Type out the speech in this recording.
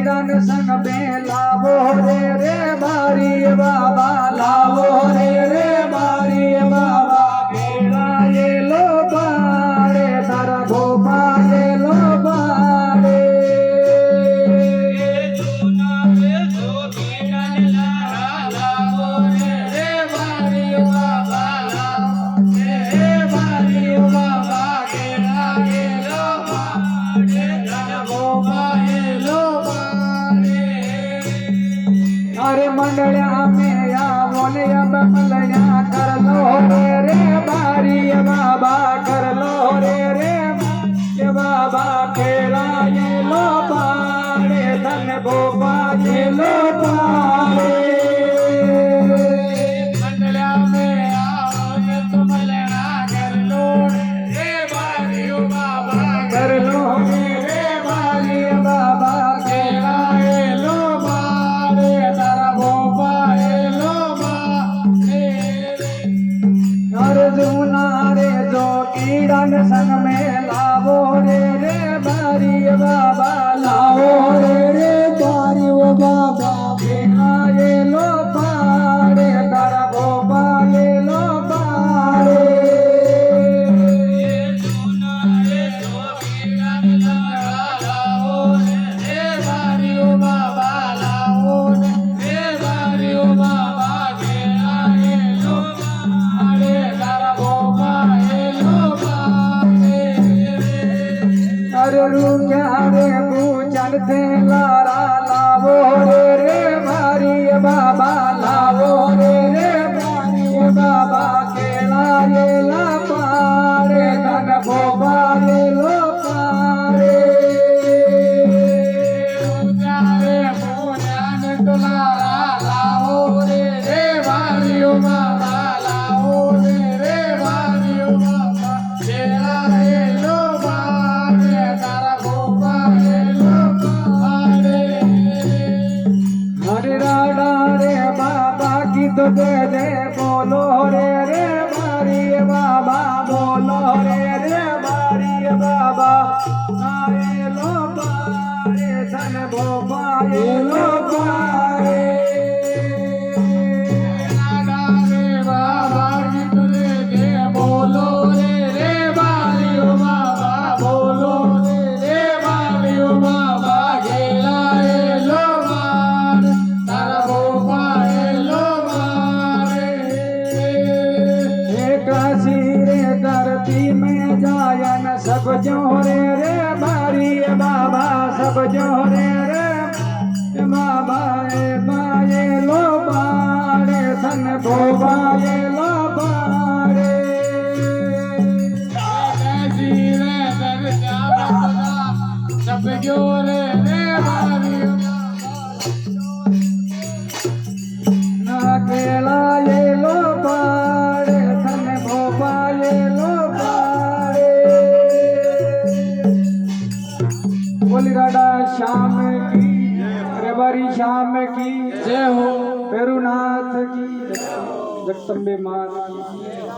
कीड़न संग में लावो रे बारी बाबा लावो रे बारी बाबा केड़ा ये लो बाड़े धर गोपा ये लो बाड़े अरे मंडलिया में आवो ने अब मलया कर लो रे बारी बाबा कर लो रे बाबा खेला ये लो पाड़े धन गोपा ये लो पाड़े मंडलिया में आओ ने तो मलया कर लो रे बारी बाबा कर लो रे बारी बाबा खेला ये लो अर्जुना रे जो कीड़न संग में लावो रे बारी बाबा लावो रे बारी बाबा बिना ये लो पाड़े दर गोपा ये लो पाड़े रे पूजन थे लारा लावो रे बारी बाबा लावो रे बारी बाबा केला ये ला पारे धन गोपा ये लो पारे पूजन तो लारा लावो रे बारी बाबा लावो रे बारी बाबा केला ये लो पारे धर गोपा तो दे दे बोलो रे बारी बाबा बोलो रे बारी बाबा आए लो पारे धन गोपा ये लो पारे बाबा गीत दे दे बोलो रे बारी बाबा बोलो रे बारी बाबा गेला ये लो मार धर गोपा धरती में जायन सब जोरे रे बारी बाबा सब जोरे रे बाबा बाये लो बारे धन गोपा ये लो बारे सब जोरे रे बारी ना केला ये लो बारे धन गोपा ये लो राडा श्याम की रेवारी श्याम की जय हो भैरुनाथ की जगदम्बे माता की